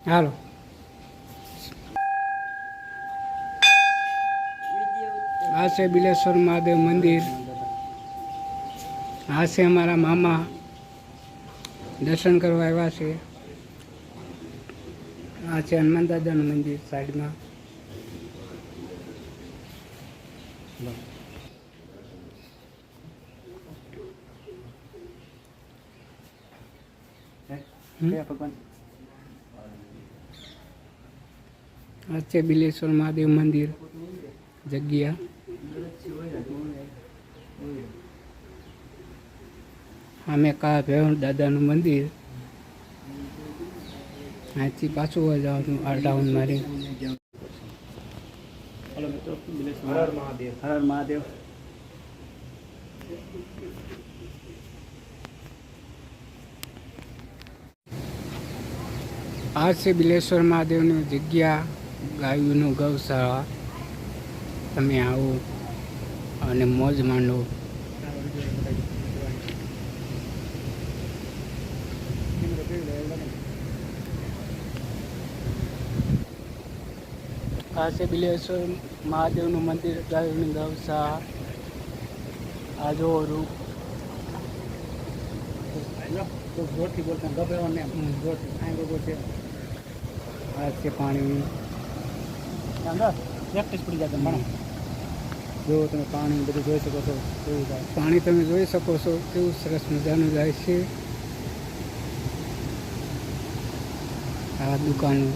હાલો આ છે બિલેશ્વર મહાદેવ મંદિર। આ છે અમારા મામા દર્શન કરવા આવ્યા છે। આ છે હનુમાન દાદાનું મંદિર સાઈડમાં। આ છે બિલેશ્વર મહાદેવ મંદિર જગ્યા। અમે કા ભેણ દાદાનું મંદિર। અહીંથી પાછું જવાનું આ ટાઉન મારી। हेलो मित्रों, हर हर महादेव, हर हर महादेव। આ છે બિલેશ્વર મહાદેવની જગ્યા, ગાયોનું ગૌશાળા। તમે આવો અને મોજ માંડો। આ છે બિલેશ્વર મહાદેવનું મંદિર, ગાયોની ગૌશાળા। આ જો રૂપ तो जोर થી બોલતા ગભરાવાને જોર થી આઈ ગયો છે। આ છે પાણી। અંદર પ્રેક્ટિસ પડી જાય મને। જો તમે પાણી બધું જોઈ શકો છો કેવું જાય। પાણી તમે જોઈ શકો છો કેવું સરસ મજાનું જાય છે। આ દુકાનો